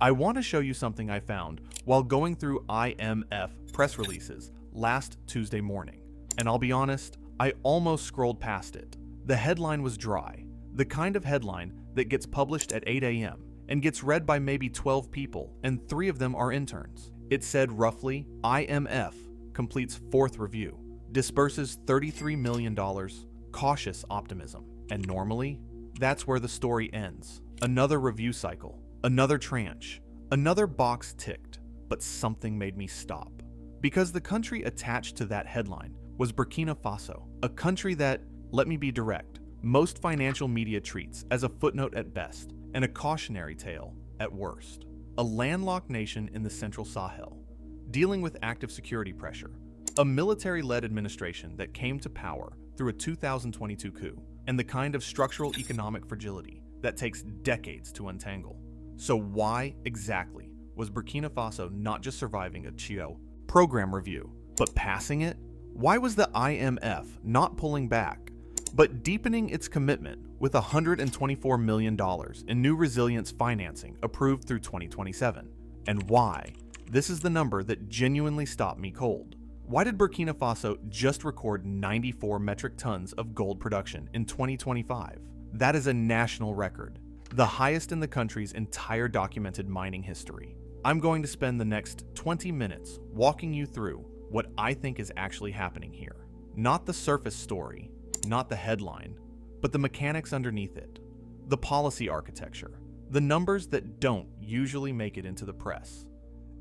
I want to show you something I found while going through IMF press releases last Tuesday morning. And I'll be honest, I almost scrolled past it. The headline was dry, the kind of headline that gets published at 8 a.m. and gets read by maybe 12 people, and 3 of them are interns. It said roughly, IMF completes 4th review, disperses $33 million, cautious optimism. And normally, that's where the story ends. Another review cycle, another tranche, another box ticked, but something made me stop. Because the country attached to that headline was Burkina Faso, a country that, let me be direct, most financial media treats as a footnote at best and a cautionary tale at worst. A landlocked nation in the central Sahel, dealing with active security pressure, a military-led administration that came to power through a 2022 coup, and the kind of structural economic fragility that takes decades to untangle. So why exactly was Burkina Faso not just surviving a CHIO program review, but passing it? Why was the IMF not pulling back, but deepening its commitment with $124 million in new resilience financing approved through 2027? And why? This is the number that genuinely stopped me cold. Why did Burkina Faso just record 94 metric tons of gold production in 2025? That is a national record, the highest in the country's entire documented mining history. I'm going to spend the next 20 minutes walking you through what I think is actually happening here. Not the surface story, not the headline, but the mechanics underneath it, the policy architecture, the numbers that don't usually make it into the press,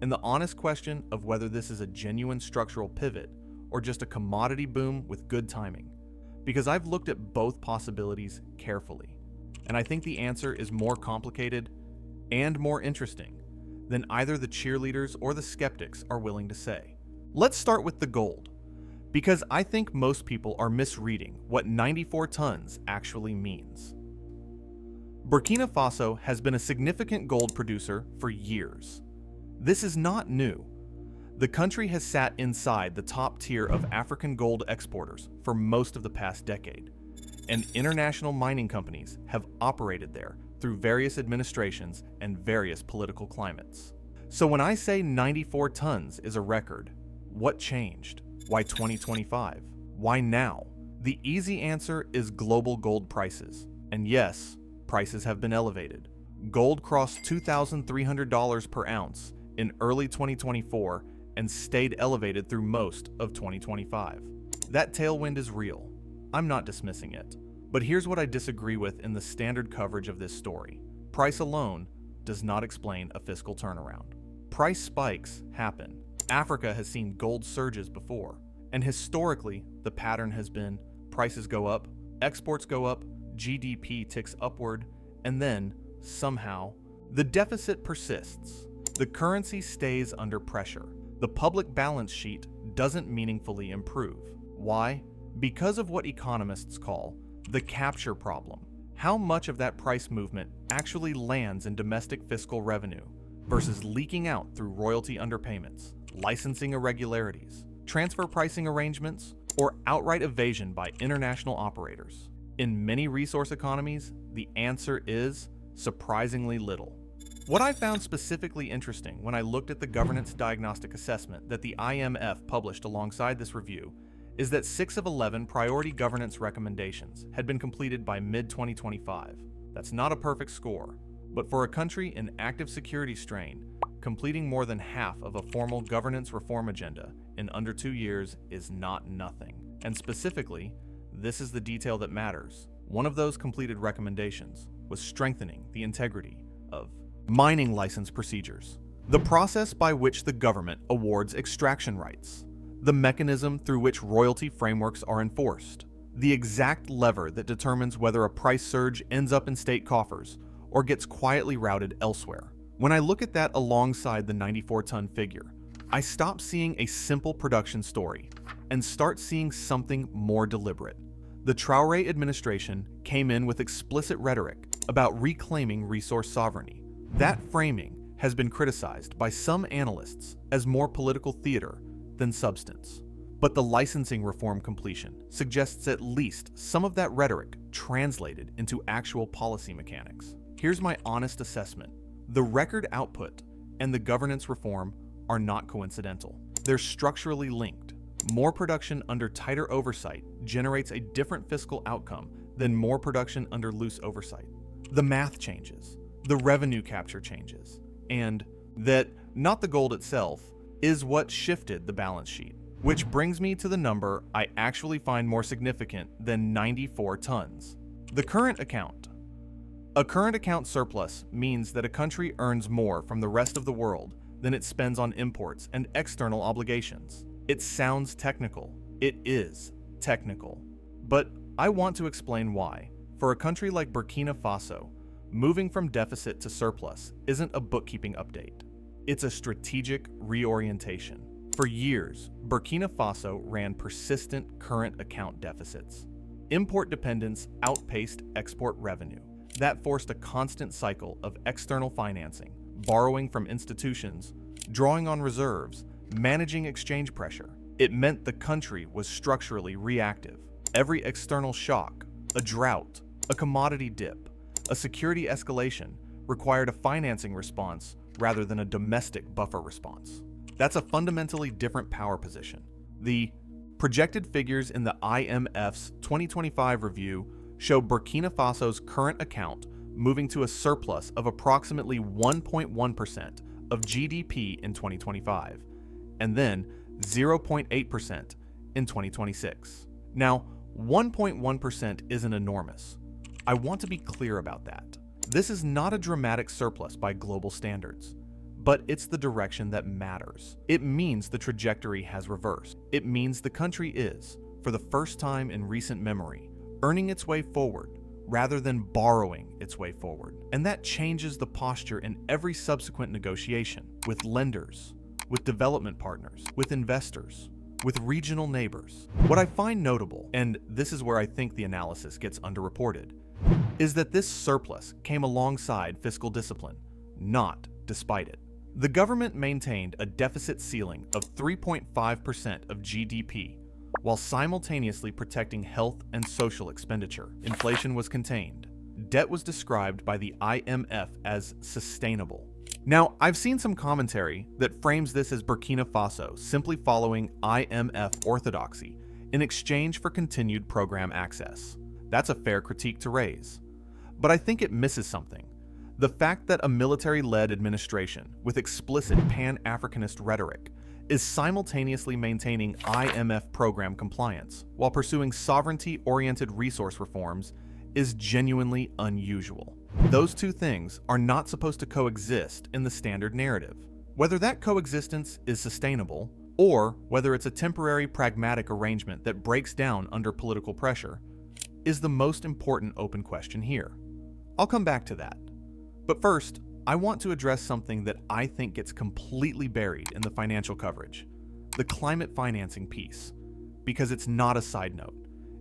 and the honest question of whether this is a genuine structural pivot or just a commodity boom with good timing. Because I've looked at both possibilities carefully, and I think the answer is more complicated and more interesting than either the cheerleaders or the skeptics are willing to say. Let's start with the gold, because I think most people are misreading what 94 tons actually means. Burkina Faso has been a significant gold producer for years. This is not new. The country has sat inside the top tier of African gold exporters for most of the past decade, and international mining companies have operated there through various administrations and various political climates. So when I say 94 tons is a record, what changed? Why 2025? Why now? The easy answer is global gold prices. And yes, prices have been elevated. Gold crossed $2,300 per ounce in early 2024 and stayed elevated through most of 2025. That tailwind is real. I'm not dismissing it. But here's what I disagree with in the standard coverage of this story. Price alone does not explain a fiscal turnaround. Price spikes happen. Africa has seen gold surges before, and historically, the pattern has been prices go up, exports go up, GDP ticks upward, and then, somehow, the deficit persists. The currency stays under pressure. The public balance sheet doesn't meaningfully improve. Why? Because of what economists call the capture problem. How much of that price movement actually lands in domestic fiscal revenue versus leaking out through royalty underpayments, licensing irregularities, transfer pricing arrangements, or outright evasion by international operators? In many resource economies, the answer is surprisingly little. What I found specifically interesting when I looked at the governance diagnostic assessment that the IMF published alongside this review is that 6 of 11 priority governance recommendations had been completed by mid-2025. That's not a perfect score, but for a country in active security strain, completing more than half of a formal governance reform agenda in under 2 years is not nothing. And specifically, this is the detail that matters. One of those completed recommendations was strengthening the integrity of mining license procedures, the process by which the government awards extraction rights, the mechanism through which royalty frameworks are enforced, the exact lever that determines whether a price surge ends up in state coffers or gets quietly routed elsewhere. When I look at that alongside the 94-ton figure, I stop seeing a simple production story and start seeing something more deliberate. The Traore administration came in with explicit rhetoric about reclaiming resource sovereignty. That framing has been criticized by some analysts as more political theater than substance. But the licensing reform completion suggests at least some of that rhetoric translated into actual policy mechanics. Here's my honest assessment. The record output and the governance reform are not coincidental. They're structurally linked. More production under tighter oversight generates a different fiscal outcome than more production under loose oversight. The math changes, the revenue capture changes, and that, not the gold itself, is what shifted the balance sheet. Which brings me to the number I actually find more significant than 94 tons. The current account. A current account surplus means that a country earns more from the rest of the world than it spends on imports and external obligations. It sounds technical. It is technical. But I want to explain why. For a country like Burkina Faso, moving from deficit to surplus isn't a bookkeeping update. It's a strategic reorientation. For years, Burkina Faso ran persistent current account deficits. Import dependence outpaced export revenue. That forced a constant cycle of external financing, borrowing from institutions, drawing on reserves, managing exchange pressure. It meant the country was structurally reactive. Every external shock, a drought, a commodity dip, a security escalation required a financing response rather than a domestic buffer response. That's a fundamentally different power position. The projected figures in the IMF's 2025 review show Burkina Faso's current account moving to a surplus of approximately 1.1% of GDP in 2025, and then 0.8% in 2026. Now, 1.1% isn't enormous. I want to be clear about that. This is not a dramatic surplus by global standards, but it's the direction that matters. It means the trajectory has reversed. It means the country is, for the first time in recent memory, earning its way forward rather than borrowing its way forward. And that changes the posture in every subsequent negotiation with lenders, with development partners, with investors, with regional neighbors. What I find notable, and this is where I think the analysis gets underreported, is that this surplus came alongside fiscal discipline, not despite it. The government maintained a deficit ceiling of 3.5% of GDP, while simultaneously protecting health and social expenditure. Inflation was contained. Debt was described by the IMF as sustainable. Now, I've seen some commentary that frames this as Burkina Faso simply following IMF orthodoxy in exchange for continued program access. That's a fair critique to raise. But I think it misses something. The fact that a military-led administration with explicit pan-Africanist rhetoric is simultaneously maintaining IMF program compliance while pursuing sovereignty-oriented resource reforms is genuinely unusual. Those two things are not supposed to coexist in the standard narrative. Whether that coexistence is sustainable, or whether it's a temporary pragmatic arrangement that breaks down under political pressure, is the most important open question here. I'll come back to that. But first, I want to address something that I think gets completely buried in the financial coverage, the climate financing piece, because it's not a side note.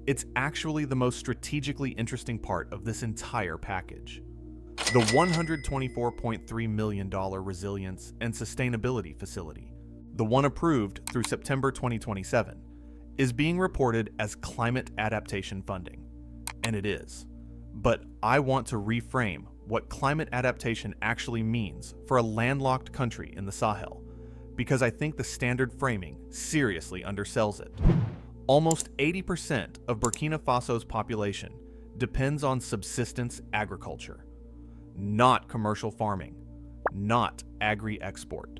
It's actually the most strategically interesting part of this entire package. The $124.3 million Resilience and Sustainability Facility, the one approved through September 2027, is being reported as climate adaptation funding. And it is. But I want to reframe what climate adaptation actually means for a landlocked country in the Sahel, because I think the standard framing seriously undersells it. Almost 80% of Burkina Faso's population depends on subsistence agriculture, not commercial farming, not agri-export.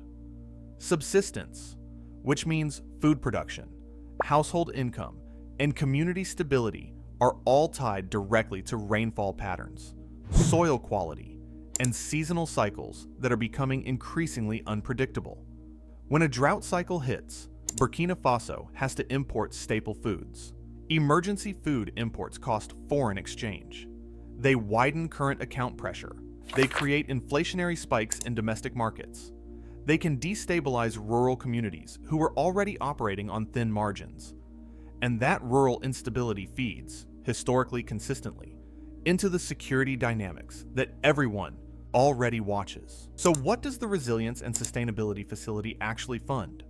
Subsistence, which means food production, household income, and community stability, are all tied directly to rainfall patterns, soil quality, and seasonal cycles that are becoming increasingly unpredictable. When a drought cycle hits, Burkina Faso has to import staple foods. Emergency food imports cost foreign exchange. They widen current account pressure. They create inflationary spikes in domestic markets. They can destabilize rural communities who are already operating on thin margins. And that rural instability feeds, historically consistently, into the security dynamics that everyone already watches. So what does the Resilience and Sustainability Facility actually fund?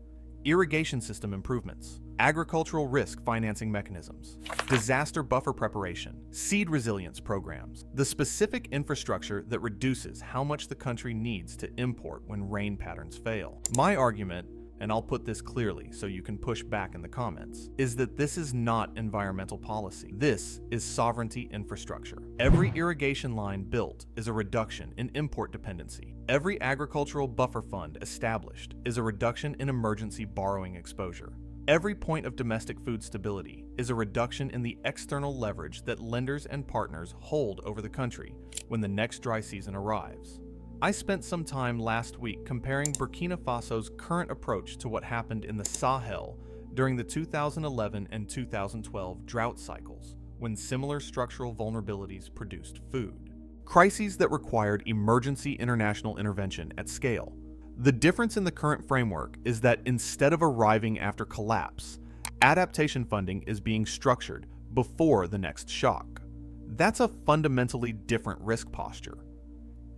irrigation system improvements, agricultural risk financing mechanisms, disaster buffer preparation, seed resilience programs, the specific infrastructure that reduces how much the country needs to import when rain patterns fail. My argument, and I'll put this clearly so you can push back in the comments, is that this is not environmental policy. This is sovereignty infrastructure. Every irrigation line built is a reduction in import dependency. Every agricultural buffer fund established is a reduction in emergency borrowing exposure. Every point of domestic food stability is a reduction in the external leverage that lenders and partners hold over the country when the next dry season arrives. I spent some time last week comparing Burkina Faso's current approach to what happened in the Sahel during the 2011 and 2012 drought cycles, when similar structural vulnerabilities produced food. Crises that required emergency international intervention at scale. The difference in the current framework is that instead of arriving after collapse, adaptation funding is being structured before the next shock. That's a fundamentally different risk posture.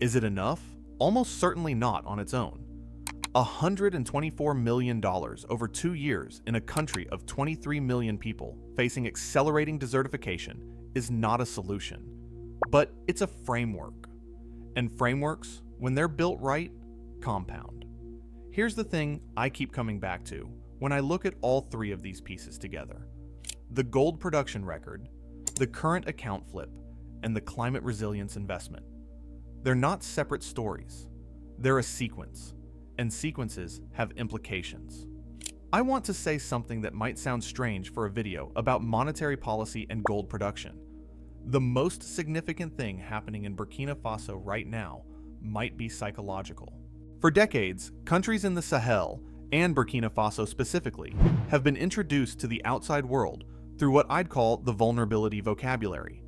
Is it enough? Almost certainly not on its own. $124 million over 2 years in a country of 23 million people facing accelerating desertification is not a solution, but it's a framework. And frameworks, when they're built right, compound. Here's the thing I keep coming back to when I look at all three of these pieces together: the gold production record, the current account flip, and the climate resilience investment. They're not separate stories. They're a sequence, and sequences have implications. I want to say something that might sound strange for a video about monetary policy and gold production. The most significant thing happening in Burkina Faso right now might be psychological. For decades, countries in the Sahel, and Burkina Faso specifically, have been introduced to the outside world through what I'd call the vulnerability vocabulary: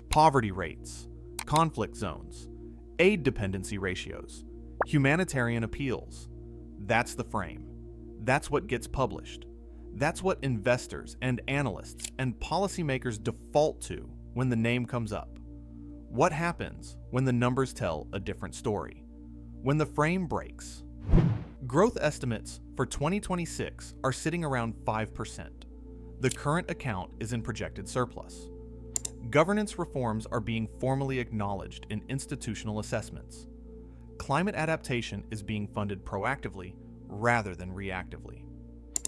poverty rates, conflict zones, aid dependency ratios, humanitarian appeals. That's the frame. That's what gets published. That's what investors and analysts and policymakers default to when the name comes up. What happens when the numbers tell a different story? When the frame breaks? Growth estimates for 2026 are sitting around 5%. The current account is in projected surplus. Governance reforms are being formally acknowledged in institutional assessments. Climate adaptation is being funded proactively rather than reactively.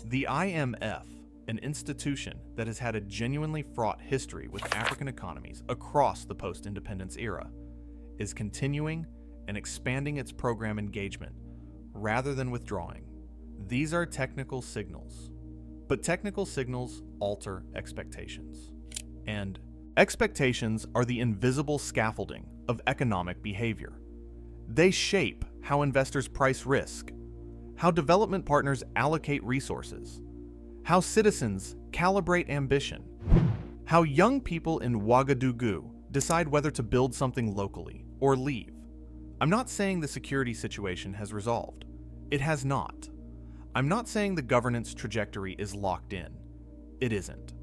The IMF, an institution that has had a genuinely fraught history with African economies across the post-independence era, is continuing and expanding its program engagement rather than withdrawing. These are technical signals, but technical signals alter expectations. And expectations are the invisible scaffolding of economic behavior. They shape how investors price risk, how development partners allocate resources, how citizens calibrate ambition, how young people in Ouagadougou decide whether to build something locally or leave. I'm not saying the security situation has resolved. It has not. I'm not saying the governance trajectory is locked in. It isn't.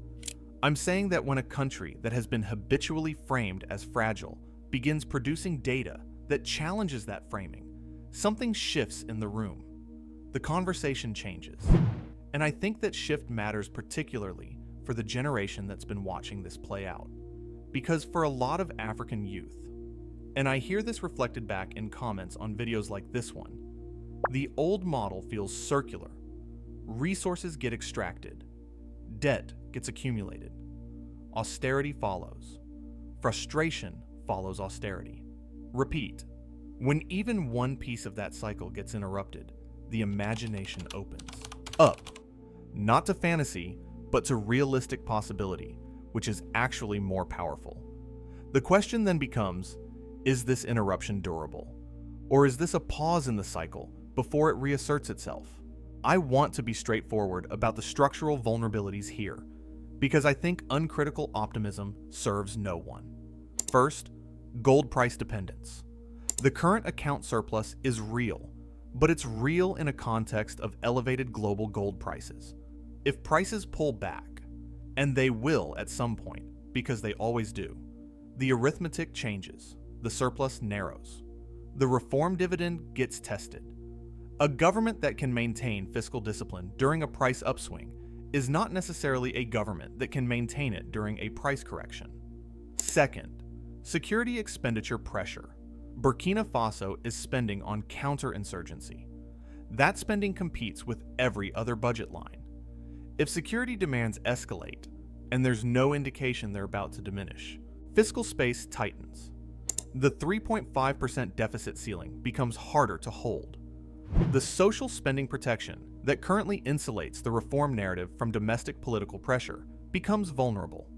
I'm saying that when a country that has been habitually framed as fragile begins producing data that challenges that framing, something shifts in the room. The conversation changes. And I think that shift matters particularly for the generation that's been watching this play out. Because for a lot of African youth, and I hear this reflected back in comments on videos like this one, the old model feels circular. Resources get extracted. Debt gets accumulated. Austerity follows. Frustration follows austerity. Repeat. When even one piece of that cycle gets interrupted, the imagination opens up, not to fantasy, but to realistic possibility, which is actually more powerful. The question then becomes, is this interruption durable? Or is this a pause in the cycle before it reasserts itself? I want to be straightforward about the structural vulnerabilities here, because I think uncritical optimism serves no one. First, gold price dependence. The current account surplus is real, but it's real in a context of elevated global gold prices. If prices pull back, and they will at some point, because they always do, the arithmetic changes, the surplus narrows. The reform dividend gets tested. A government that can maintain fiscal discipline during a price upswing is not necessarily a government that can maintain it during a price correction. Second, security expenditure pressure. Burkina Faso is spending on counterinsurgency. That spending competes with every other budget line. If security demands escalate, and there's no indication they're about to diminish, fiscal space tightens. The 3.5% deficit ceiling becomes harder to hold. The social spending protection that currently insulates the reform narrative from domestic political pressure becomes vulnerable.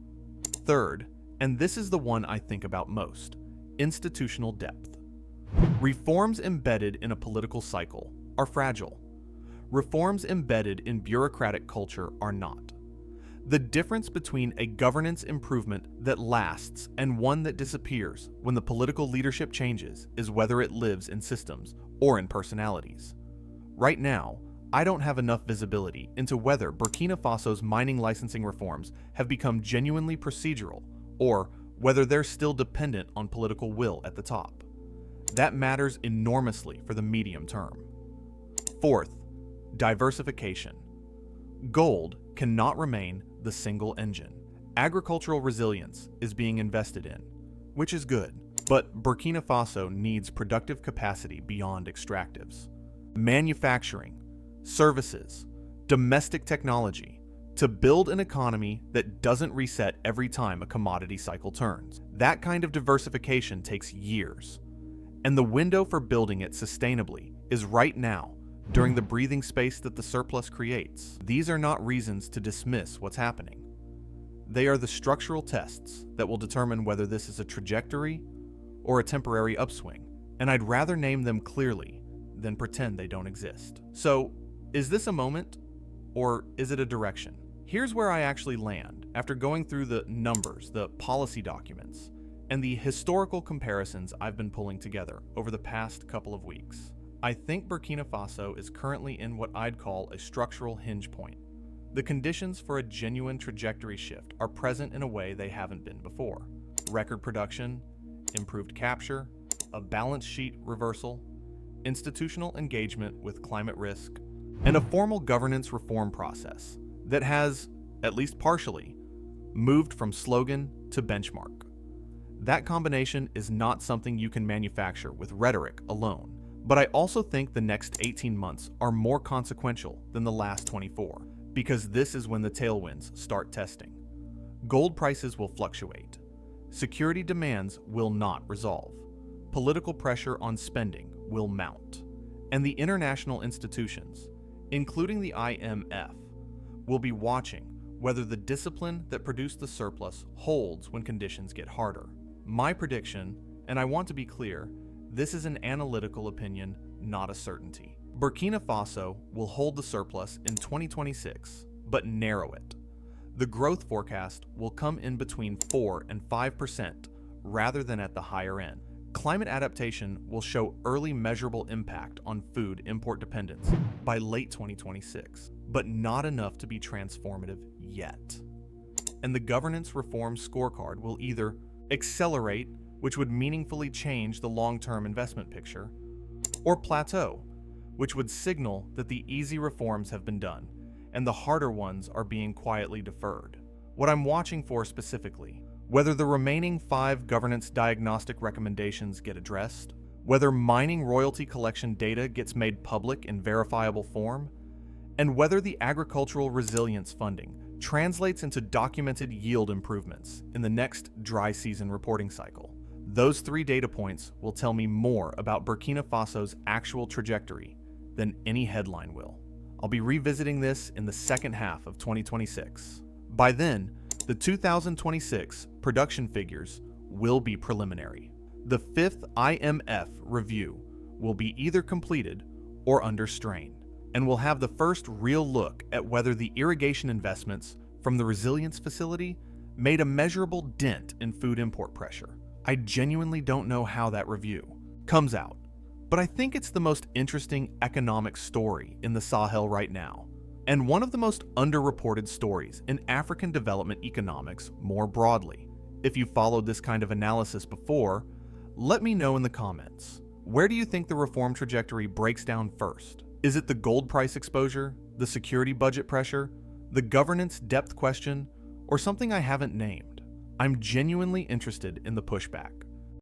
Third, and this is the one I think about most, institutional depth. Reforms embedded in a political cycle are fragile. Reforms embedded in bureaucratic culture are not. The difference between a governance improvement that lasts and one that disappears when the political leadership changes is whether it lives in systems or in personalities. Right now, I don't have enough visibility into whether Burkina Faso's mining licensing reforms have become genuinely procedural or whether they're still dependent on political will at the top. That matters enormously for the medium term. Fourth, diversification. Gold cannot remain the single engine. Agricultural resilience is being invested in, which is good, but Burkina Faso needs productive capacity beyond extractives. Manufacturing, services, domestic technology, to build an economy that doesn't reset every time a commodity cycle turns. That kind of diversification takes years, and the window for building it sustainably is right now, during the breathing space that the surplus creates. These are not reasons to dismiss what's happening. They are the structural tests that will determine whether this is a trajectory or a temporary upswing, and I'd rather name them clearly than pretend they don't exist. So, is this a moment, or is it a direction? Here's where I actually land after going through the numbers, the policy documents, and the historical comparisons I've been pulling together over the past couple of weeks. I think Burkina Faso is currently in what I'd call a structural hinge point. The conditions for a genuine trajectory shift are present in a way they haven't been before. Record production, improved capture, a balance sheet reversal, institutional engagement with climate risk, and a formal governance reform process that has, at least partially, moved from slogan to benchmark. That combination is not something you can manufacture with rhetoric alone, but I also think the next 18 months are more consequential than the last 24, because this is when the tailwinds start testing. Gold prices will fluctuate. Security demands will not resolve. Political pressure on spending will mount. And the international institutions, including the IMF, will be watching whether the discipline that produced the surplus holds when conditions get harder. My prediction, and I want to be clear, this is an analytical opinion, not a certainty. Burkina Faso will hold the surplus in 2026, but narrow it. The growth forecast will come in between 4 and 5% rather than at the higher end. Climate adaptation will show early measurable impact on food import dependence by late 2026, but not enough to be transformative yet. And the governance reform scorecard will either accelerate, which would meaningfully change the long-term investment picture, or plateau, which would signal that the easy reforms have been done and the harder ones are being quietly deferred. What I'm watching for specifically, whether the remaining 5 governance diagnostic recommendations get addressed, whether mining royalty collection data gets made public in verifiable form, and whether the agricultural resilience funding translates into documented yield improvements in the next dry season reporting cycle. Those 3 data points will tell me more about Burkina Faso's actual trajectory than any headline will. I'll be revisiting this in the second half of 2026. By then, the 2026 production figures will be preliminary. The 5th IMF review will be either completed or under strain, and we'll have the first real look at whether the irrigation investments from the resilience facility made a measurable dent in food import pressure. I genuinely don't know how that review comes out, but I think it's the most interesting economic story in the Sahel right now, and one of the most underreported stories in African development economics more broadly. If you followed this kind of analysis before, let me know in the comments. Where do you think the reform trajectory breaks down first? Is it the gold price exposure, the security budget pressure, the governance depth question, or something I haven't named? I'm genuinely interested in the pushback.